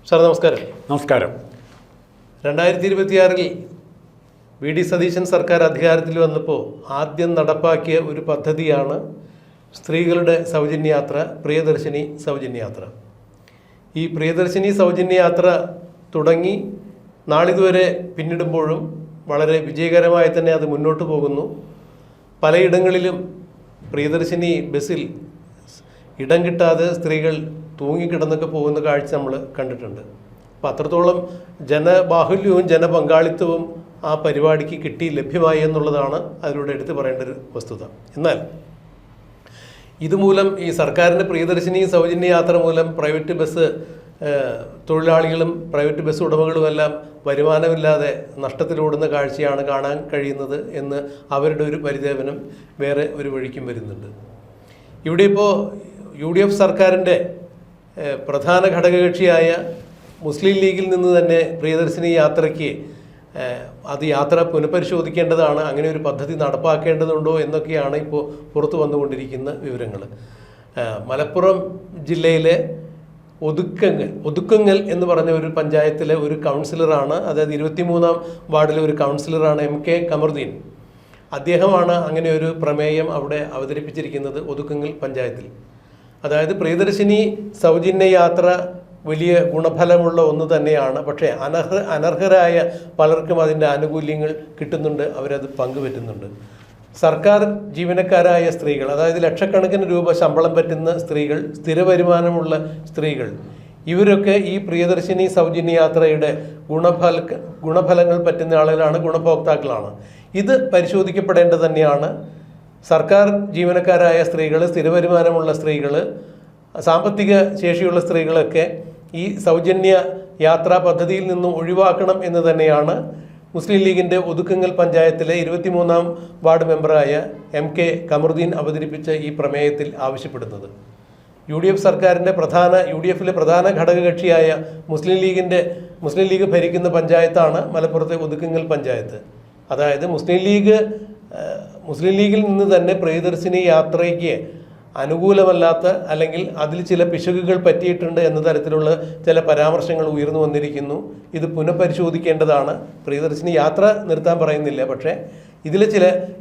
Sir നമസ്കാരം. നമസ്കാരം. 2026 V D Satheesan സർക്കാർ അധികാരത്തിൽ വന്നപ്പോൾ ആദ്യം നടപ്പാക്കിയ ഒരു പദ്ധതിയാണ് സ്ത്രീകളുടെ സൗജന്യയാത്ര, പ്രിയദർശിനി സൗജന്യയാത്ര. ഈ പ്രിയദർശിനി സൗജന്യയാത്ര തുടങ്ങി നാളിതുവരെ പിന്നിടുമ്പോഴും വളരെ വിജയകരമായി തന്നെ അത് മുന്നോട്ട് പോകുന്നു. പലയിടങ്ങളിലും പ്രിയദർശിനി ബസ്സിൽ ഇടം കിട്ടാതെ സ്ത്രീകൾ തൂങ്ങിക്കിടന്നൊക്കെ പോകുന്ന കാഴ്ച നമ്മൾ കണ്ടിട്ടുണ്ട്. അപ്പോൾ അത്രത്തോളം ജനബാഹുല്യവും ജനപങ്കാളിത്തവും ആ പരിപാടിക്ക് ലഭ്യമായി എന്നുള്ളതാണ് അതിലൂടെ എടുത്തു പറയേണ്ട ഒരു വസ്തുത. എന്നാൽ ഇതുമൂലം ഈ സർക്കാരിൻ്റെ പ്രിയദർശിനി സൗജന്യ യാത്ര മൂലം പ്രൈവറ്റ് ബസ് തൊഴിലാളികളും പ്രൈവറ്റ് ബസ് ഉടമകളുമെല്ലാം വരുമാനമില്ലാതെ നഷ്ടത്തിലോടുന്ന കാഴ്ചയാണ് കാണാൻ കഴിയുന്നത് എന്ന് അവരുടെ ഒരു പരിദേവനം വേറെ ഒരു വഴിക്കും വരുന്നുണ്ട്. ഇവിടെ ഇപ്പോൾ UDF സർക്കാരിൻ്റെ പ്രധാന ഘടകകക്ഷിയായ മുസ്ലിം ലീഗിൽ നിന്ന് തന്നെ പ്രിയദർശിനി യാത്രയ്ക്ക് അത് യാത്ര പുനഃപരിശോധിക്കേണ്ടതാണ്, അങ്ങനെ ഒരു പദ്ധതി നടപ്പാക്കേണ്ടതുണ്ടോ എന്നൊക്കെയാണ് ഇപ്പോൾ പുറത്തു വന്നുകൊണ്ടിരിക്കുന്ന വിവരങ്ങൾ. മലപ്പുറം ജില്ലയിലെ ഒതുക്കങ്ങൽ എന്ന് പറഞ്ഞ ഒരു പഞ്ചായത്തിലെ ഒരു കൗൺസിലറാണ്, അതായത് 23-ാം വാർഡിലെ ഒരു കൗൺസിലറാണ് MK കമറുദ്ദീൻ. അദ്ദേഹമാണ് അങ്ങനെ ഒരു പ്രമേയം അവിടെ അവതരിപ്പിച്ചിരിക്കുന്നത് ഒതുക്കങ്ങൽ പഞ്ചായത്തിൽ. അതായത് പ്രിയദർശിനി സൗജന്യ യാത്ര വലിയ ഗുണഫലമുള്ള ഒന്ന് തന്നെയാണ്, പക്ഷേ അനർഹരായ പലർക്കും അതിൻ്റെ ആനുകൂല്യങ്ങൾ കിട്ടുന്നുണ്ട്, അവരത് പങ്കുപറ്റുന്നുണ്ട്. സർക്കാർ ജീവനക്കാരായ സ്ത്രീകൾ, അതായത് ലക്ഷക്കണക്കിന് രൂപ ശമ്പളം പറ്റുന്ന സ്ത്രീകൾ, സ്ഥിര വരുമാനമുള്ള സ്ത്രീകൾ, ഇവരൊക്കെ ഈ പ്രിയദർശിനി സൗജന്യ യാത്രയുടെ ഗുണഫലങ്ങൾ പറ്റുന്ന ആളുകളാണ്, ഗുണഭോക്താക്കളാണ്. ഇത് പരിശോധിക്കപ്പെടേണ്ടത് തന്നെയാണ്. സർക്കാർ ജീവനക്കാരായ സ്ത്രീകൾ, സ്ഥിര വരുമാനമുള്ള സ്ത്രീകൾ, സാമ്പത്തിക ശേഷിയുള്ള സ്ത്രീകളൊക്കെ ഈ സൗജന്യ യാത്രാ പദ്ധതിയിൽ നിന്നും ഒഴിവാക്കണം എന്ന് തന്നെയാണ് മുസ്ലിം ലീഗിൻ്റെ ഒതുക്കങ്ങൽ പഞ്ചായത്തിലെ 23-ാം വാർഡ് മെമ്പറായ MK കമറുദ്ദീൻ അവതരിപ്പിച്ച ഈ പ്രമേയത്തിൽ ആവശ്യപ്പെടുന്നത്. UDF സർക്കാരിൻ്റെ UDFിലെ പ്രധാന ഘടകകക്ഷിയായ മുസ്ലിം ലീഗ് ഭരിക്കുന്ന പഞ്ചായത്താണ് മലപ്പുറത്തെ ഒതുക്കങ്ങൽ പഞ്ചായത്ത്. അതായത് മുസ്ലിം ലീഗിൽ നിന്ന് തന്നെ പ്രിയദർശിനി യാത്രയ്ക്ക് അനുകൂലമല്ലാത്ത, അല്ലെങ്കിൽ അതിൽ ചില പിശകുകൾ പറ്റിയിട്ടുണ്ട് എന്ന തരത്തിലുള്ള ചില പരാമർശങ്ങൾ ഉയർന്നു വന്നിരിക്കുന്നു. ഇത് പുനഃപരിശോധിക്കേണ്ടതാണ്. പ്രിയദർശിനി യാത്ര നിർത്താൻ പറയുന്നില്ല, പക്ഷേ ഇതിൽ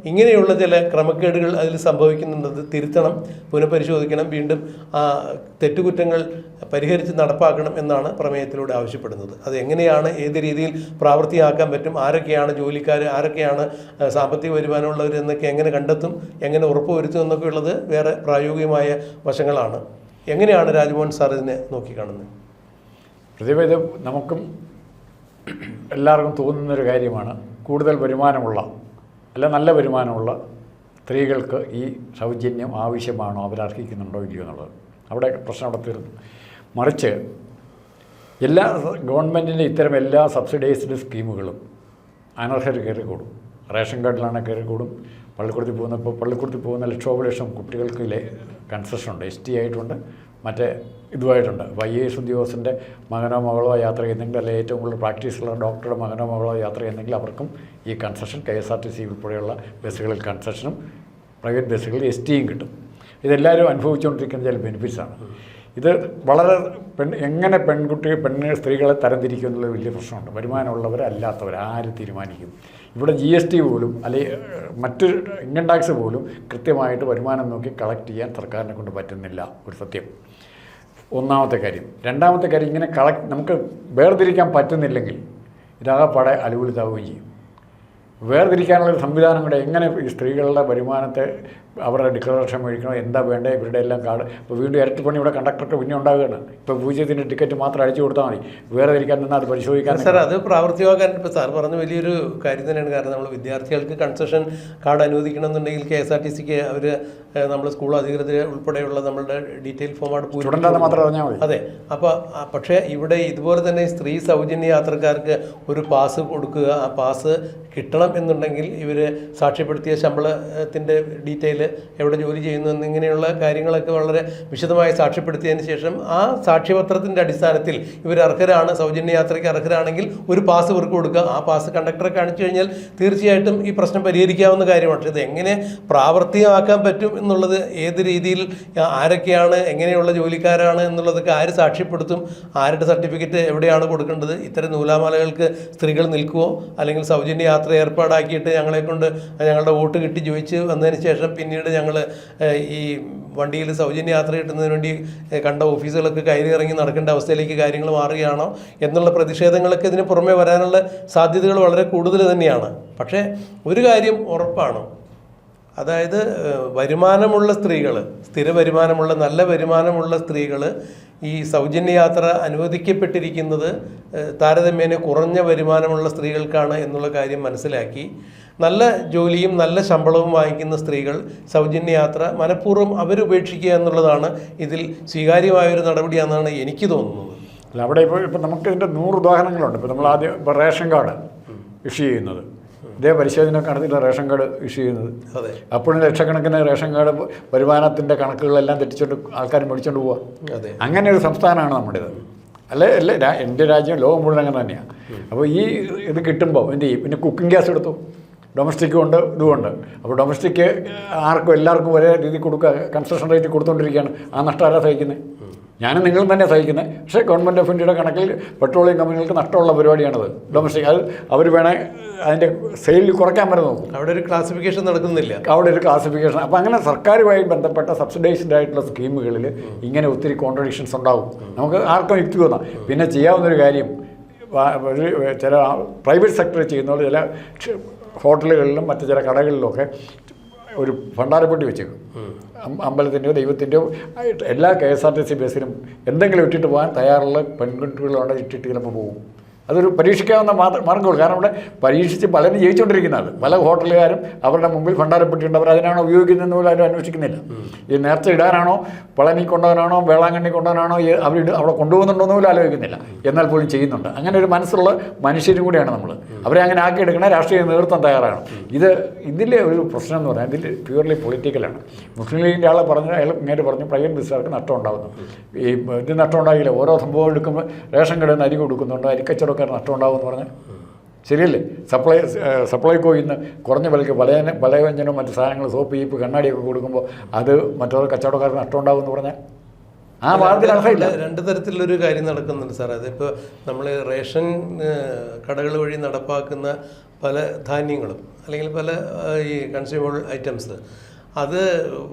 ഇങ്ങനെയുള്ള ചില ക്രമക്കേടുകൾ അതിൽ സംഭവിക്കുന്നുണ്ട്, തിരുത്തണം, പുനഃപരിശോധിക്കണം, വീണ്ടും തെറ്റുകുറ്റങ്ങൾ പരിഹരിച്ച് നടപ്പാക്കണം എന്നാണ് പ്രമേയത്തിലൂടെ ആവശ്യപ്പെടുന്നത്. അത് എങ്ങനെയാണ്, ഏത് രീതിയിൽ പ്രാവർത്തികമാക്കാൻ പറ്റും, ആരൊക്കെയാണ് ജോലിക്കാർ, ആരൊക്കെയാണ് സാമ്പത്തിക വരുമാനമുള്ളവർ എന്നൊക്കെ എങ്ങനെ കണ്ടെത്തും, എങ്ങനെ ഉറപ്പുവരുത്തും എന്നൊക്കെ ഉള്ളത് വേറെ പ്രായോഗികമായ വശങ്ങളാണ്. എങ്ങനെയാണ് രാജ്മോഹൻ സാർ ഇതിനെ നോക്കിക്കാണുന്നത്? പ്രതിഭ, ഇത് നമുക്കും എല്ലാവർക്കും തോന്നുന്നൊരു കാര്യമാണ്. കൂടുതൽ വരുമാനമുള്ള, നല്ല വരുമാനമുള്ള സ്ത്രീകൾക്ക് ഈ സൗജന്യം ആവശ്യമാണോ, അവരർഹിക്കുന്നുണ്ടോ ഇല്ലയോ എന്നുള്ളത്. അവിടെ പ്രശ്നം അവിടെ തീർന്നു. മറിച്ച് ഗവൺമെൻറ്റിൻ്റെ ഇത്തരം എല്ലാ സബ്സിഡൈസ്ഡ് സ്കീമുകളും അനർഹർ കയറിക്കൂടും. റേഷൻ കാർഡിലാണ് കയറിക്കൂടും. പള്ളിക്കൂടത്തിൽ പോകുന്ന ലക്ഷോപലക്ഷം കുട്ടികൾക്ക് കൺസെഷനുണ്ട്, ST ആയിട്ടുണ്ട്, മറ്റേ ഇതുമായിട്ടുണ്ട്. IAS ഉദ്യോഗസ്ഥൻ്റെ മകനോ മകളോ യാത്ര ചെയ്യുന്നെങ്കിൽ, അല്ലെങ്കിൽ ഏറ്റവും കൂടുതൽ പ്രാക്ടീസുള്ള ഡോക്ടറുടെ മകനോ മകളോ യാത്ര ചെയ്യുന്നെങ്കിൽ അവർക്കും ഈ കൺസെഷൻ, KSRTC ഉൾപ്പെടെയുള്ള ബസ്സുകളിൽ കൺസെഷനും പ്രൈവറ്റ് ബസ്സുകളിൽ STയും കിട്ടും. ഇതെല്ലാവരും അനുഭവിച്ചുകൊണ്ടിരിക്കുന്ന ചില ബെനിഫിറ്റ്സാണ്. ഇത് വളരെ എങ്ങനെ സ്ത്രീകളെ തരംതിരിക്കും എന്നുള്ള വലിയ പ്രശ്നമുണ്ട്. വരുമാനമുള്ളവർ അല്ലാത്തവർ ആര് തീരുമാനിക്കും? ഇവിടെ GST പോലും, അല്ലെങ്കിൽ മറ്റ് ഇൻകം ടാക്സ് പോലും കൃത്യമായിട്ട് വരുമാനം നോക്കി കളക്ട് ചെയ്യാൻ സർക്കാരിനെ കൊണ്ട് പറ്റുന്നില്ല, ഒരു സത്യം. ഒന്നാമത്തെ കാര്യം. രണ്ടാമത്തെ കാര്യം, ഇങ്ങനെ നമുക്ക് വേർതിരിക്കാൻ പറ്റുന്നില്ലെങ്കിൽ ഇതാകപ്പാടെ അലുകുലിതാവുകയും ചെയ്യും. വേർതിരിക്കാനുള്ളൊരു സംവിധാനം കൂടെ എങ്ങനെ ഈ സ്ത്രീകളുടെ വരുമാനത്തെ അവരുടെ ഡിക്ലറേഷൻ മേടിക്കണോ, എന്താ വേണ്ടേ, ഇവരുടെ എല്ലാം കാർഡ്. ഇപ്പോൾ വീണ്ടും ഇരട്ടിപ്പണി ഇവിടെ കണ്ടക്ടർക്ക് പിന്നെ ഉണ്ടാകുകയാണ്. ഇപ്പോൾ പൂജ്യത്തിൻ്റെ ടിക്കറ്റ് മാത്രം അടിച്ചു കൊടുത്താൽ മതി, വേറെ തിരിക്കാൻ നിന്നാൽ അത് പരിശോധിക്കാൻ. സാർ, അത് പ്രാവർത്തികമാക്കാൻ ഇപ്പോൾ സാർ പറഞ്ഞ വലിയൊരു കാര്യം തന്നെയാണ്. കാരണം നമ്മൾ വിദ്യാർത്ഥികൾക്ക് കൺസെഷൻ കാർഡ് അനുവദിക്കണമെന്നുണ്ടെങ്കിൽ KSRTCക്ക് അവർ നമ്മൾ സ്കൂൾ അധികൃതർ ഉൾപ്പെടെയുള്ള നമ്മളുടെ ഡീറ്റെയിൽ ഫോമാണ് സ്റ്റുഡൻ്റ് മാത്രം അറിഞ്ഞാൽ മതി. അതെ. അപ്പോൾ പക്ഷേ ഇവിടെ ഇതുപോലെ തന്നെ സ്ത്രീ സൗജന്യ യാത്രക്കാർക്ക് ഒരു പാസ് കൊടുക്കുക, ആ പാസ് കിട്ടണം എന്നുണ്ടെങ്കിൽ ഇവർ സാക്ഷ്യപ്പെടുത്തിയ ശമ്പളത്തിൻ്റെ ഡീറ്റെയിൽ എവിടെ ജോലി ചെയ്യുന്നു എന്നിങ്ങനെയുള്ള കാര്യങ്ങളൊക്കെ വളരെ വിശദമായി സാക്ഷ്യപ്പെടുത്തിയതിന് ശേഷം ആ സാക്ഷ്യപത്രത്തിൻ്റെ അടിസ്ഥാനത്തിൽ ഇവർ അർഹരാണ്, സൗജന്യ യാത്രയ്ക്ക് അർഹരാണെങ്കിൽ ഒരു പാസ് ഇവർക്ക് കൊടുക്കുക. ആ പാസ് കണ്ടക്ടറെ കാണിച്ചു കഴിഞ്ഞാൽ തീർച്ചയായിട്ടും ഈ പ്രശ്നം പരിഹരിക്കാവുന്ന കാര്യമാണ്. പക്ഷേ ഇത് എങ്ങനെ പ്രാവർത്തികമാക്കാൻ പറ്റും എന്നുള്ളത്, ഏത് രീതിയിൽ ആരൊക്കെയാണ്, എങ്ങനെയുള്ള ജോലിക്കാരാണ് എന്നുള്ളതൊക്കെ ആര് സാക്ഷ്യപ്പെടുത്തും, ആരുടെ സർട്ടിഫിക്കറ്റ് എവിടെയാണ് കൊടുക്കേണ്ടത്, ഇത്തരം നൂലാമാലകൾക്ക് സ്ത്രീകൾ നിൽക്കുമോ, അല്ലെങ്കിൽ സൗജന്യ യാത്ര ഏർപ്പാടാക്കിയിട്ട് ഞങ്ങളുടെ വോട്ട് കിട്ടി ചോദിച്ച് വന്നതിന് ശേഷം പിന്നീട് ഞങ്ങൾ ഈ വണ്ടിയിൽ സൗജന്യ യാത്ര കിട്ടുന്നതിന് വേണ്ടി കണ്ട ഓഫീസുകളൊക്കെ കയറി ഇറങ്ങി നടക്കേണ്ട അവസ്ഥയിലേക്ക് കാര്യങ്ങൾ മാറുകയാണോ എന്നുള്ള പ്രതിഷേധങ്ങളൊക്കെ ഇതിന് പുറമെ വരാനുള്ള സാധ്യതകൾ വളരെ കൂടുതൽ തന്നെയാണ്. പക്ഷേ ഒരു കാര്യം ഉറപ്പാണ്, അതായത് വരുമാനമുള്ള സ്ത്രീകൾ, സ്ഥിര വരുമാനമുള്ള നല്ല വരുമാനമുള്ള സ്ത്രീകൾ ഈ സൗജന്യ യാത്ര അനുവദിക്കപ്പെട്ടിരിക്കുന്നത് താരതമ്യേന കുറഞ്ഞ വരുമാനമുള്ള സ്ത്രീകൾക്കാണ് എന്നുള്ള കാര്യം മനസ്സിലാക്കി നല്ല ജോലിയും നല്ല ശമ്പളവും വാങ്ങിക്കുന്ന സ്ത്രീകൾ സൗജന്യ യാത്ര മനഃപൂർവ്വം അവരുപേക്ഷിക്കുക എന്നുള്ളതാണ് ഇതിൽ സ്വീകാര്യമായൊരു നടപടിയാണെന്നാണ് എനിക്ക് തോന്നുന്നത്. അല്ല, അവിടെ ഇപ്പോൾ നമുക്കിതിൻ്റെ 100 ഉദാഹരണങ്ങളുണ്ട്. ഇപ്പോൾ നമ്മൾ ആദ്യം റേഷൻ കാർഡ് ഇഷ്യൂ ചെയ്യുന്നത്, ഇതേ പരിശോധന നടത്തിയില്ല റേഷൻ കാർഡ് ഇഷ്യൂ ചെയ്യുന്നത്. അതെ, അപ്പോഴും ലക്ഷക്കണക്കിന് റേഷൻ കാർഡ് വരുമാനത്തിൻ്റെ കണക്കുകളെല്ലാം തെറ്റിച്ചുകൊണ്ട് ആൾക്കാർ മേടിച്ചുകൊണ്ട് പോവുക. അതെ, അങ്ങനെ ഒരു സംസ്ഥാനമാണ് നമ്മുടേത്. അല്ലേ എൻ്റെ രാജ്യം ലോകം മുഴുവൻ അങ്ങനെ തന്നെയാണ്. അപ്പോൾ ഈ ഇത് കിട്ടുമ്പോൾ എന്ത് ചെയ്യും? പിന്നെ കുക്കിംഗ് ഗ്യാസ് എടുത്തു, ഡൊമസ്റ്റിക്കും ഉണ്ട്, ഇതുമുണ്ട്. അപ്പോൾ ഡൊമസ്റ്റിക്ക് ആർക്കും എല്ലാവർക്കും ഒരേ രീതി കൊടുക്കുക, കൺസെഷൻ റേറ്റ് കൊടുത്തുകൊണ്ടിരിക്കുകയാണ്. ആ നഷ്ടം ആരാ സഹിക്കുന്നത്? ഞാനും നിങ്ങളും തന്നെ സഹിക്കുന്നത്. പക്ഷേ ഗവൺമെൻറ് ഓഫ് ഇന്ത്യയുടെ കണക്കിൽ പെട്രോളിയം കമ്പനികൾക്ക് നഷ്ടമുള്ള പരിപാടിയാണത് ഡൊമസ്റ്റിക്. അത് അവർ വേണേൽ അതിൻ്റെ സെയിലിൽ കുറയ്ക്കാൻ വരെ നോക്കും. അവിടെ ഒരു ക്ലാസിഫിക്കേഷൻ നടക്കുന്നില്ല, അവിടെ ഒരു ക്ലാസിഫിക്കേഷൻ. അപ്പോൾ അങ്ങനെ സർക്കാരുമായി ബന്ധപ്പെട്ട സബ്സിഡൈസ്ഡ് ആയിട്ടുള്ള സ്കീമുകളിൽ ഇങ്ങനെ ഒത്തിരി കോൺട്രഡിക്ഷൻസ് ഉണ്ടാകും. നമുക്ക് ആർക്കും യുക്തി തോന്നാം. പിന്നെ ചെയ്യാവുന്നൊരു കാര്യം, ചില പ്രൈവറ്റ് സെക്ടറിൽ ചെയ്യുന്ന പോലെ ചില ഹോട്ടലുകളിലും മറ്റു ചില കടകളിലുമൊക്കെ ഒരു ഭണ്ഡാരപ്പെട്ടി വെച്ചേക്കും. അമ്പലത്തിൻ്റെയോ ദൈവത്തിൻ്റെയോ എല്ലാ KSRTC ബസ്സിലും എന്തെങ്കിലും ഇട്ടിട്ട് പോകാൻ തയ്യാറുള്ള പെൺകുട്ടികളുണ്ട്. ഇട്ടിട്ട് ചിലപ്പോൾ പോകും. അതൊരു പരീക്ഷിക്കാവുന്ന മാർഗ്ഗമുള്ളൂ. കാരണം ഇവിടെ പരീക്ഷിച്ച് പലരും ജയിച്ചുകൊണ്ടിരിക്കുന്നതാണ്. പല ഹോട്ടലുകാരും അവരുടെ മുമ്പിൽ ഭണ്ഡാരപ്പെട്ടിയുണ്ട്, അവർ അതിനാണോ ഉപയോഗിക്കുന്നതെന്ന് പോലും ആരും അന്വേഷിക്കുന്നില്ല. ഈ നേർച്ച ഇടാനാണോ, പളനി കൊണ്ടുപോകാനാണോ, വേളാങ്കണ്ണി കൊണ്ടുപോകാനാണോ അവർ അവിടെ കൊണ്ടുപോകുന്നുണ്ടോയെന്ന് പോലും ആലോചിക്കുന്നില്ല. എന്നാൽ പോലും ചെയ്യുന്നുണ്ട്. അങ്ങനെ ഒരു മനസ്സുള്ള മനുഷ്യരും കൂടിയാണ് നമ്മൾ. അവരെ അങ്ങനെ ആക്കിയെടുക്കണ രാഷ്ട്രീയ നേതൃത്വം തയ്യാറാണ്. ഇതിലെ ഒരു പ്രശ്നം എന്ന് പറഞ്ഞാൽ ഇതിൽ പ്യൂർലി പൊളിറ്റിക്കലാണ്. മുസ്ലിം ലീഗിൻ്റെ ആളെ പറഞ്ഞു, അയാൾ ഇങ്ങനെ പറഞ്ഞു പ്രൈവറ്റ് ബിസിനസ്സുകാർക്ക് നഷ്ടം ഉണ്ടാകുന്നു. ഈ ഇത് നഷ്ടം ഉണ്ടാകില്ല. ഓരോ സംഭവം എടുക്കുമ്പോൾ റേഷൻ കടയിൽ നിന്ന് അരി കൊടുക്കുന്നുണ്ട്, അരിക്കച്ചവടം നഷ്ടം ഉണ്ടാകുമെന്ന് പറഞ്ഞാൽ ശരിയല്ലേ? സപ്ലൈകോ ഇന്ന് കുറഞ്ഞ വിലയ്ക്ക് പലവ്യഞ്ജനവും മറ്റു സാധനങ്ങൾ, സോപ്പ്, ഈപ്പ്, കണ്ണാടിയൊക്കെ കൊടുക്കുമ്പോൾ അത് മറ്റൊരു കച്ചവടക്കാർക്ക് നഷ്ടം ഉണ്ടാകുമെന്ന് പറഞ്ഞാൽ ആ വാദത്തിൽ അർഹമില്ല. 2 തരത്തിലൊരു കാര്യം നടക്കുന്നുണ്ട് സാർ. അതിപ്പോൾ നമ്മൾ റേഷൻ കടകൾ വഴി നടപ്പാക്കുന്ന പല ധാന്യങ്ങളും അല്ലെങ്കിൽ പല ഈ കൺസ്യൂമബിൾ ഐറ്റംസ് അത്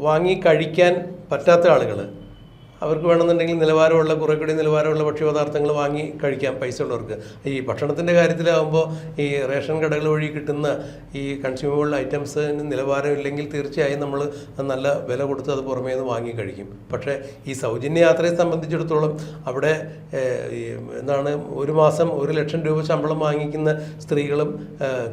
വാങ്ങി കഴിക്കാൻ പറ്റാത്ത ആളുകൾ, അവർക്ക് വേണമെന്നുണ്ടെങ്കിൽ കുറേ കൂടി നിലവാരമുള്ള ഭക്ഷ്യപദാർത്ഥങ്ങൾ വാങ്ങി കഴിക്കാം പൈസ ഉള്ളവർക്ക്. ഈ ഭക്ഷണത്തിൻ്റെ കാര്യത്തിലാകുമ്പോൾ ഈ റേഷൻ കടകൾ വഴി കിട്ടുന്ന ഈ കൺസ്യൂമബിൾ ഐറ്റംസിന് നിലവാരമില്ലെങ്കിൽ തീർച്ചയായും നമ്മൾ നല്ല വില കൊടുത്ത് അത് പുറമേ നിന്ന് വാങ്ങി കഴിക്കും. പക്ഷേ ഈ സൗജന്യ യാത്രയെ സംബന്ധിച്ചിടത്തോളം അവിടെ ഒരു മാസം 1 ലക്ഷം രൂപ ശമ്പളം വാങ്ങിക്കുന്ന സ്ത്രീകളും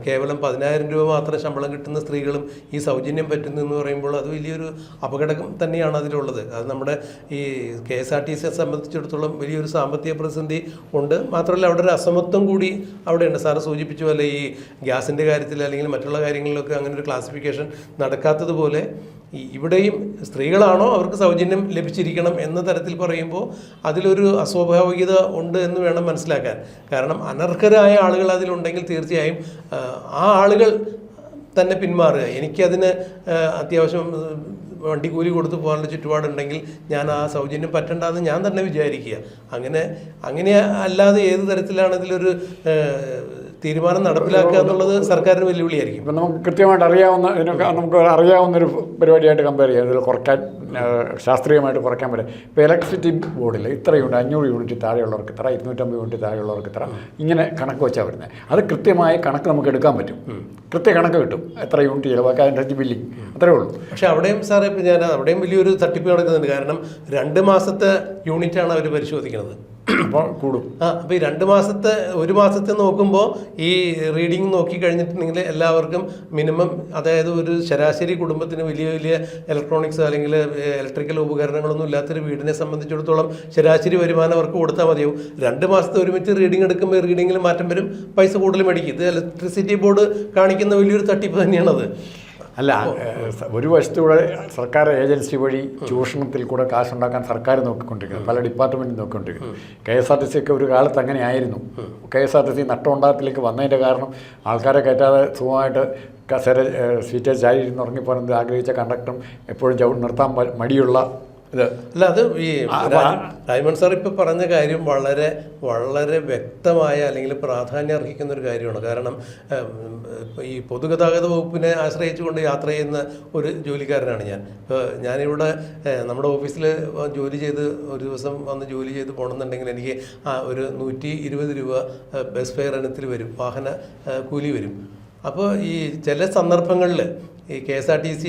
കേവലം 10,000 രൂപ മാത്രം ശമ്പളം കിട്ടുന്ന സ്ത്രീകളും ഈ സൗജന്യം പറ്റുന്നു എന്ന് പറയുമ്പോൾ അത് വലിയൊരു അപകടം തന്നെയാണ് അതിലുള്ളത്. അത് നമ്മുടെ ഈ KSRTCയെ സംബന്ധിച്ചിടത്തോളം വലിയൊരു സാമ്പത്തിക പ്രതിസന്ധി ഉണ്ട്. മാത്രമല്ല അവിടെ ഒരു അസമത്വം കൂടി അവിടെയുണ്ട്. സാറ് സൂചിപ്പിച്ച പോലെ ഈ ഗ്യാസിൻ്റെ കാര്യത്തിൽ അല്ലെങ്കിൽ മറ്റുള്ള കാര്യങ്ങളിലൊക്കെ അങ്ങനെ ഒരു ക്ലാസിഫിക്കേഷൻ നടക്കാത്തതുപോലെ ഇവിടെയും സ്ത്രീകളാണോ അവർക്ക് സൗജന്യം ലഭിച്ചിരിക്കണം എന്ന തരത്തിൽ പറയുമ്പോൾ അതിലൊരു അസ്വാഭാവികത ഉണ്ട് എന്ന് വേണം മനസ്സിലാക്കാൻ. കാരണം അനർഹരായ ആളുകൾ അതിലുണ്ടെങ്കിൽ തീർച്ചയായും ആ ആളുകൾ തന്നെ പിന്മാറുക. എനിക്കതിന് അത്യാവശ്യം വണ്ടി കൂലി കൊടുത്ത് പോകാനുള്ള ചുറ്റുപാടുണ്ടെങ്കിൽ ഞാൻ ആ സൗജന്യം പറ്റണ്ടെന്ന് ഞാൻ തന്നെ വിചാരിക്കുക. അങ്ങനെ അല്ലാതെ ഏത് തരത്തിലാണ് ഇതിലൊരു തീരുമാനം നടപ്പിലാക്കുക എന്നുള്ളത് സർക്കാരിന് വെല്ലുവിളിയായിരിക്കും. ഇപ്പം നമുക്ക് കൃത്യമായിട്ട് നമുക്ക് അറിയാവുന്നൊരു പരിപാടിയായിട്ട് കമ്പയർ ചെയ്യാം. ഇതിൽ കുറയ്ക്കാൻ ശാസ്ത്രീയമായിട്ട് കുറയ്ക്കാൻ പറ്റും. ഇപ്പോൾ ഇലക്ട്രിസിറ്റി ബോർഡിൽ ഇത്ര യൂണിറ്റ് 500 യൂണിറ്റ് താഴെയുള്ളവർക്ക് ഇത്ര, 250 യൂണിറ്റ് താഴെയുള്ളവർക്ക് ഇത്ര, ഇങ്ങനെ കണക്ക് വെച്ചാൽ വരുന്നത്. അത് കൃത്യമായ കണക്ക് നമുക്ക് എടുക്കാൻ പറ്റും. കണക്ക് കിട്ടും, എത്ര യൂണിറ്റ് ചിലവാക്കുക, അതിൻ്റെ ബില്ലിങ്, അത്രേ ഉള്ളൂ. പക്ഷേ അവിടെയും സാറേ ഇപ്പോൾ അവിടെയും വലിയൊരു തട്ടിപ്പ് നടക്കുന്നുണ്ട്. കാരണം 2 മാസത്തെ യൂണിറ്റാണ് അവർ പരിശോധിക്കുന്നത്. അപ്പോൾ കൂടും. അപ്പോൾ ഈ 2 മാസത്തെ 1 മാസത്തെ നോക്കുമ്പോൾ ഈ റീഡിങ് നോക്കി കഴിഞ്ഞിട്ടുണ്ടെങ്കിൽ എല്ലാവർക്കും മിനിമം, അതായത് ഒരു ശരാശരി കുടുംബത്തിന് വലിയ ഇലക്ട്രോണിക്സ് അല്ലെങ്കിൽ ഇലക്ട്രിക്കൽ ഉപകരണങ്ങളൊന്നും ഇല്ലാത്തൊരു വീടിനെ സംബന്ധിച്ചിടത്തോളം ശരാശരി വരുമാനം അവർക്ക് കൊടുത്താൽ മതിയാവും. 2 മാസത്തെ ഒരുമിച്ച് റീഡിങ് എടുക്കുമ്പോൾ റീഡിങ്ങിൽ മാറ്റം വരും, പൈസ കൂടുതൽ മേടിക്കും. ഇത് ഇലക്ട്രിസിറ്റി ബോർഡ് കാണിക്കുന്ന വലിയൊരു തട്ടിപ്പ് തന്നെയാണത്. അല്ല, ഒരു വശത്തൂടെ സർക്കാർ ഏജൻസി വഴി ചൂഷണത്തിൽ കൂടെ കാശുണ്ടാക്കാൻ സർക്കാർ നോക്കിക്കൊണ്ടിരിക്കുന്നത്, പല ഡിപ്പാർട്ട്മെൻറ്റും നോക്കിക്കൊണ്ടിരിക്കുന്നത്. KSRTC ഒക്കെ ഒരു കാലത്ത് അങ്ങനെ ആയിരുന്നു. KSRTC നഷ്ടമുണ്ടാകത്തിലേക്ക് വന്നതിൻ്റെ കാരണം ആൾക്കാരെ കയറ്റാതെ സുഖമായിട്ട് കസേര സീറ്റ് ചാരി ഇരുന്ന് ഉറങ്ങിപ്പോകുന്നത് ആഗ്രഹിച്ച കണ്ടക്ടറും എപ്പോഴും നിർത്താൻ മടിയുള്ള ഇത്. അല്ല, അത് ഈ രാജ്മോഹൻ സാർ ഇപ്പോൾ പറഞ്ഞ കാര്യം വളരെ വളരെ വ്യക്തമായ അല്ലെങ്കിൽ പ്രാധാന്യം അർഹിക്കുന്ന ഒരു കാര്യമാണ്. കാരണം ഈ പൊതുഗതാഗത വകുപ്പിനെ ആശ്രയിച്ചുകൊണ്ട് യാത്ര ചെയ്യുന്ന ഒരു ജോലിക്കാരനാണ് ഞാൻ. ഇപ്പോൾ ഞാനിവിടെ നമ്മുടെ ഓഫീസിൽ ജോലി ചെയ്ത് ഒരു ദിവസം വന്ന് ജോലി ചെയ്ത് പോകണമെന്നുണ്ടെങ്കിൽ എനിക്ക് ഒരു 120 രൂപ ബസ് ഫെയർ ഇനത്തിൽ വരും, വാഹന കൂലി വരും. അപ്പോൾ ഈ ചില സന്ദർഭങ്ങളിൽ ഈ KSRTC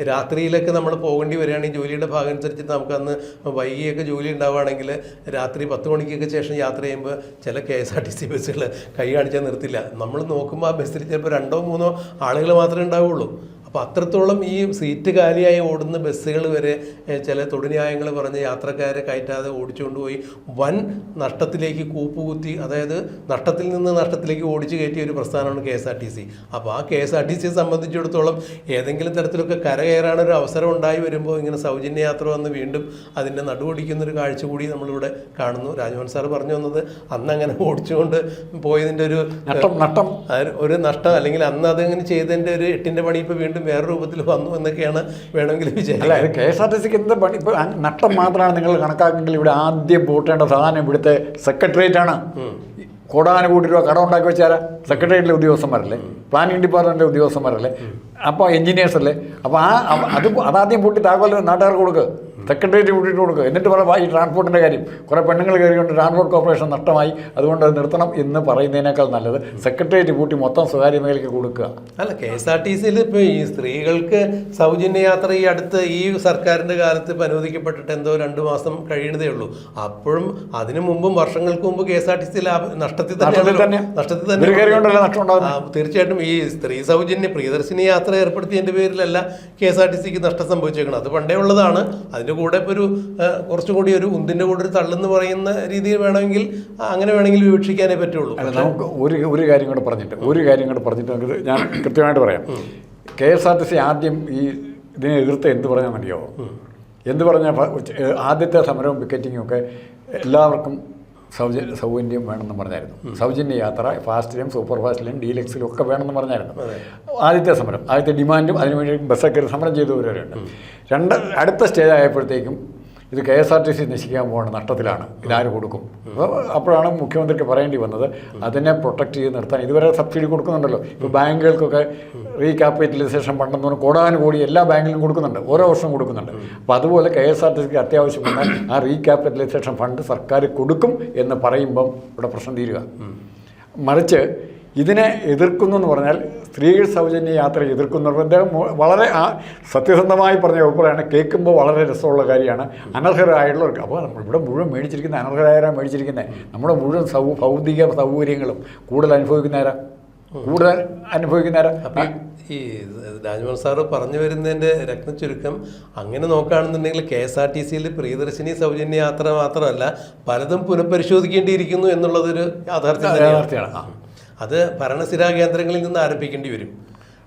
രാത്രിയിലൊക്കെ നമ്മൾ പോകേണ്ടി വരികയാണെങ്കിൽ ജോലിയുടെ ഭാഗം അനുസരിച്ചിട്ട് നമുക്കന്ന് വൈകിയൊക്കെ ജോലി ഉണ്ടാവുകയാണെങ്കിൽ രാത്രി 10 മണിക്കൊക്കെ ശേഷം യാത്ര ചെയ്യുമ്പോൾ ചില KSRTC ബസ്സുകൾ കൈ കാണിച്ചാൽ നിർത്തില്ല. നമ്മൾ നോക്കുമ്പോൾ ആ ബസ്സിൽ ചിലപ്പോൾ 2-3 ആളുകൾ മാത്രമേ ഉണ്ടാവുകയുള്ളൂ. അപ്പോൾ അത്രത്തോളം ഈ സീറ്റ് കാലിയായി ഓടുന്ന ബസ്സുകൾ വരെ ചില തൊടുന്യായങ്ങൾ പറഞ്ഞ് യാത്രക്കാരെ കയറ്റാതെ ഓടിച്ചുകൊണ്ടുപോയി വൻ നഷ്ടത്തിലേക്ക് കൂപ്പുകുത്തി, അതായത് നഷ്ടത്തിൽ നിന്ന് നഷ്ടത്തിലേക്ക് ഓടിച്ചു കയറ്റിയ ഒരു പ്രസ്ഥാനമാണ് KSRTC. അപ്പോൾ ആ KSRTCയെ സംബന്ധിച്ചിടത്തോളം ഏതെങ്കിലും തരത്തിലൊക്കെ കരകയറാനൊരു അവസരം ഉണ്ടായി വരുമ്പോൾ ഇങ്ങനെ സൗജന്യ യാത്ര വന്ന് വീണ്ടും അതിൻ്റെ നടുവൊടിക്കുന്നൊരു കാഴ്ച കൂടി നമ്മളിവിടെ കാണുന്നു. രാജ്മോഹൻ സാർ പറഞ്ഞു വന്നത് അന്ന് അങ്ങനെ ഓടിച്ചുകൊണ്ട് പോയതിൻ്റെ ഒരു നഷ്ടം, അല്ലെങ്കിൽ അന്ന് അതങ്ങനെ ചെയ്തതിൻ്റെ ഒരു 8ന്റെ പണി ഇപ്പോൾ വീണ്ടും വേറെ രൂപത്തിൽ വന്നു എന്നൊക്കെയാണ് വേണമെങ്കിൽ വിചാരിക്കുക. അല്ല, KSRTCക്ക് എന്ത് പണി? ഇപ്പോൾ നഷ്ടം മാത്രമാണ് നിങ്ങൾ കണക്കാക്കെങ്കിൽ ഇവിടെ ആദ്യം പൂട്ടേണ്ട സാധനം ഇവിടുത്തെ സെക്രട്ടേറിയറ്റ്. കോടാനുകൂടി രൂപ കടം ഉണ്ടാക്കി വെച്ചാൽ സെക്രട്ടേറിയറ്റിലെ ഉദ്യോഗസ്ഥന്മാരല്ലേ, പ്ലാനിംഗ് ഡിപ്പാർട്ട്മെൻറ്റിലെ ഉദ്യോഗസ്ഥന്മാരല്ലേ, അപ്പോൾ എഞ്ചിനീയേഴ്സല്ലേ. അപ്പോൾ അതാദ്യം പൂട്ടി താക്കോൽ നാട്ടുകാർക്ക് കൊടുക്കുക, സെക്രട്ടേറിയറ്റ് കൂട്ടിയിട്ട് കൊടുക്കുക. എന്നിട്ട് പറയാം ഈ ട്രാൻസ്പോർട്ടിൻ്റെ കാര്യം കുറേ പെണ്ണുങ്ങൾ കയറിക്കൊണ്ട് ട്രാൻസ്പോർട്ട് കോർപ്പറേഷൻ നഷ്ടമായി, അതുകൊണ്ട് അത് നിർത്തണം എന്ന് പറയുന്നതിനേക്കാൾ നല്ലത് സെക്രട്ടേറിയറ്റ് കൂട്ടി മൊത്തം സ്വകാര്യ മേഖലയ്ക്ക് കൊടുക്കുക. അല്ല, KSRTCയിൽ ഇപ്പോൾ ഈ സ്ത്രീകൾക്ക് സൗജന്യ യാത്ര ഈ അടുത്ത് ഈ സർക്കാരിൻ്റെ കാലത്ത് ഇപ്പോൾ അനുവദിക്കപ്പെട്ടിട്ട് എന്തോ 2 മാസം കഴിയുന്നതേ ഉള്ളൂ. അപ്പോഴും അതിനു മുമ്പും വർഷങ്ങൾക്ക് മുമ്പ് KSRTCയിൽ നഷ്ടത്തിൽ തന്നെ. തീർച്ചയായിട്ടും ഈ സ്ത്രീ സൗജന്യ പ്രിയദർശിനി യാത്ര ഏർപ്പെടുത്തിയതിൻ്റെ പേരിലല്ല KSRTCക്ക് നഷ്ടം സംഭവിച്ചേക്കണം. അത് പണ്ടേ ഉള്ളതാണ്. അതിൻ്റെ കൂടെ ഇപ്പോൾ കുറച്ചും കൂടി ഒരു ഉന്തിൻ്റെ കൂടെ ഒരു തള്ളെന്ന് പറയുന്ന രീതിയിൽ വേണമെങ്കിൽ അങ്ങനെ വേണമെങ്കിൽ വിവക്ഷിക്കാനേ പറ്റുള്ളൂ. നമുക്ക് ഒരു കാര്യം കൂടെ പറഞ്ഞിട്ട് ഞാൻ കൃത്യമായിട്ട് പറയാം. KSRTC ആദ്യം ഈ ഇതിനെ എതിർത്ത് എന്ത് പറഞ്ഞാൽ മതിയോ? എന്ത് പറഞ്ഞാൽ ആദ്യത്തെ സമരവും പിക്കറ്റിങ്ങും ഒക്കെ എല്ലാവർക്കും സൗജന്യം വേണമെന്ന് പറഞ്ഞായിരുന്നു. സൗജന്യ യാത്ര ഫാസ്റ്റിലും സൂപ്പർ ഫാസ്റ്റിലും ഡീലക്സിലും ഒക്കെ വേണമെന്ന് പറഞ്ഞായിരുന്നു ആദ്യത്തെ സമരം. ആദ്യത്തെ ഡിമാൻഡും അതിനുവേണ്ടി ബസ്സൊക്കെ സമരം ചെയ്തവരുണ്ട്. അടുത്ത സ്റ്റേജ് ആയപ്പോഴത്തേക്കും ഇത് KSRTC നശിക്കാൻ പോകണം, നഷ്ടത്തിലാണ്, ഇതാര് കൊടുക്കും? അപ്പോഴാണ് മുഖ്യമന്ത്രിക്ക് പറയേണ്ടി വന്നത് അതിനെ പ്രൊട്ടക്റ്റ് ചെയ്ത് നിർത്താൻ. ഇതുവരെ സബ്സിഡി കൊടുക്കുന്നുണ്ടല്ലോ. ഇപ്പോൾ ബാങ്കുകൾക്കൊക്കെ റീക്യാപിറ്റലൈസേഷൻ ഫണ്ടെന്ന് പറഞ്ഞാൽ കോടാനുകൂടി എല്ലാ ബാങ്കിലും കൊടുക്കുന്നുണ്ട്, ഓരോ വർഷവും കൊടുക്കുന്നുണ്ട്. അപ്പോൾ അതുപോലെ KSRTCക്ക് അത്യാവശ്യം വന്നാൽ ആ റീക്യാപിറ്റലൈസേഷൻ ഫണ്ട് സർക്കാർ കൊടുക്കും എന്ന് പറയുമ്പം ഇവിടെ പ്രശ്നം തീരുക. മറിച്ച് ഇതിനെ എതിർക്കുന്നു എന്ന് പറഞ്ഞാൽ സ്ത്രീകൾ സൗജന്യ യാത്ര എതിർക്കുന്നവരുടെ വളരെ സത്യസന്ധമായി പറഞ്ഞ അഭിപ്രായമാണ്. കേൾക്കുമ്പോൾ വളരെ രസമുള്ള കാര്യമാണ്. അനർഹരായുള്ളവർക്ക്, അപ്പോൾ ഇവിടെ മുഴുവൻ മേടിച്ചിരിക്കുന്ന അനർഹരായാലും മേടിച്ചിരിക്കുന്നത് നമ്മുടെ മുഴുവൻ ഭൗതിക സൗകര്യങ്ങളും കൂടുതൽ അനുഭവിക്കുന്നവരാ. ഈ രാജ്മോഹൻ സാറ് പറഞ്ഞു വരുന്നതിൻ്റെ രത്നച്ചുരുക്കം അങ്ങനെ നോക്കുകയാണെന്നുണ്ടെങ്കിൽ KSRTCയിൽ പ്രിയദർശിനി സൗജന്യ യാത്ര മാത്രമല്ല പലതും പുനഃപരിശോധിക്കേണ്ടിയിരിക്കുന്നു എന്നുള്ളതൊരു യാഥാർത്ഥ്യമാണ്. അത് ഭരണസിരാ കേന്ദ്രങ്ങളിൽ നിന്ന് ആരംഭിക്കേണ്ടി വരും.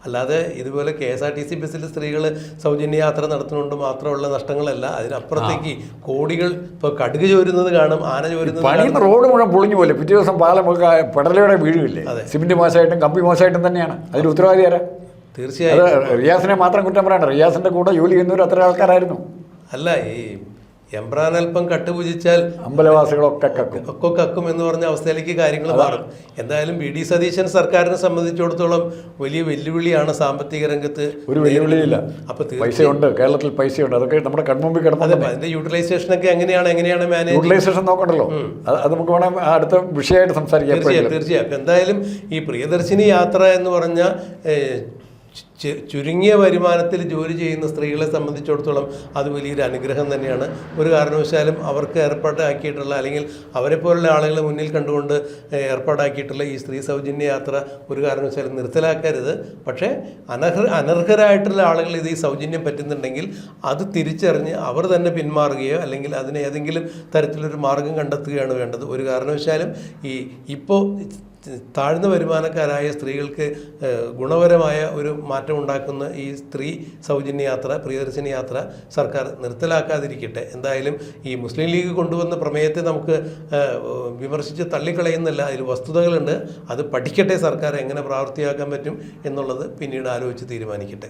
അല്ലാതെ ഇതുപോലെ KSRTC ബസ്സിൽ സ്ത്രീകൾ സൗജന്യ യാത്ര നടത്തുന്നതുകൊണ്ട് മാത്രമുള്ള നഷ്ടങ്ങളല്ല, അതിനപ്പുറത്തേക്ക് കോടികൾ ഇപ്പോൾ കടുക് ചോരുന്നത് കാണും, ആന ചോരുന്നത്. റോഡ് മുഴുവൻ പൊളിഞ്ഞു പോലെ പിറ്റേ ദിവസം പാലം പെടലയുടെ വീഴുമില്ലേ? സിമെന്റ് മോശമായിട്ടും കമ്പി മോശമായിട്ടും തന്നെയാണ്. അതിന് ഉത്തരവാദി ആരാ? തീർച്ചയായും റിയാസിനെ മാത്രം കുറ്റം പറയണ്ട. റിയാസിന്റെ കൂടെ ജോലി ചെയ്യുന്നവർ അത്ര ആൾക്കാരായിരുന്നു. അല്ല, ഈ എംബ്രാനൽപ്പം കട്ടുപൂജിച്ചാൽ അമ്പലവാസികളൊക്കെ കക്കും എന്ന് പറഞ്ഞ അവസ്ഥയിലേക്ക് കാര്യങ്ങൾ മാറും. എന്തായാലും BD സതീശൻ സർക്കാരിനെ സംബന്ധിച്ചിടത്തോളം വലിയ വെല്ലുവിളിയാണ് സാമ്പത്തിക രംഗത്ത്. ഒരു വെല്ലുവിളിയില്ല. അപ്പോൾ പൈസയുണ്ട്, കേരളത്തിൽ പൈസയുണ്ട്, അതൊക്കെ നമ്മുടെ കൺമുമ്പിൽ കിടന്നത്. അതിന്റെ യൂട്ടിലൈസേഷനൊക്കെ എങ്ങനെയാണ് മാനേജ്? യൂട്ടിലൈസേഷൻ നോക്കണ്ടല്ലോ, അത് നമുക്ക് വേണം അടുത്ത വിഷയമായിട്ട് സംസാരിക്കാം. തീർച്ചയായും. എന്തായാലും ഈ പ്രിയദർശിനി യാത്ര എന്ന് പറഞ്ഞ ചുരുങ്ങിയ വരുമാനത്തിൽ ജോലി ചെയ്യുന്ന സ്ത്രീകളെ സംബന്ധിച്ചിടത്തോളം അത് വലിയൊരു അനുഗ്രഹം തന്നെയാണ്. ഒരു കാരണവശാലും അവർക്ക് ഏർപ്പാടാക്കിയിട്ടുള്ള അല്ലെങ്കിൽ അവരെ പോലുള്ള ആളുകളെ മുന്നിൽ കണ്ടുകൊണ്ട് ഏർപ്പാടാക്കിയിട്ടുള്ള ഈ സ്ത്രീ സൗജന്യ യാത്ര ഒരു കാരണവശാലും നിർത്തലാക്കരുത്. പക്ഷേ അനർഹരായിട്ടുള്ള ആളുകൾ ഇത് ഈ സൗജന്യം പറ്റുന്നുണ്ടെങ്കിൽ അത് തിരിച്ചറിഞ്ഞ് അവർ തന്നെ പിന്മാറുകയോ അല്ലെങ്കിൽ അതിന് ഏതെങ്കിലും തരത്തിലൊരു മാർഗം കണ്ടെത്തുകയാണ് വേണ്ടത്. ഒരു കാരണവശാലും ഇപ്പോൾ താഴ്ന്ന വരുമാനക്കാരായ സ്ത്രീകൾക്ക് ഗുണപരമായ ഒരു മാറ്റം മാറ്റം ഉണ്ടാക്കുന്ന ഈ സ്ത്രീ സൗജന്യ യാത്ര, പ്രിയദർശിനി യാത്ര സർക്കാർ നിർത്തലാക്കാതിരിക്കട്ടെ. എന്തായാലും ഈ മുസ്ലിം ലീഗ് കൊണ്ടുവന്ന പ്രമേയത്തെ നമുക്ക് വിമർശിച്ച് തള്ളിക്കളയുന്നില്ല, അതിൽ വസ്തുതകളുണ്ട്. അത് പഠിക്കട്ടെ സർക്കാർ, എങ്ങനെ പ്രാവർത്തികമാക്കാൻ പറ്റും എന്നുള്ളത് പിന്നീട് ആലോചിച്ച് തീരുമാനിക്കട്ടെ.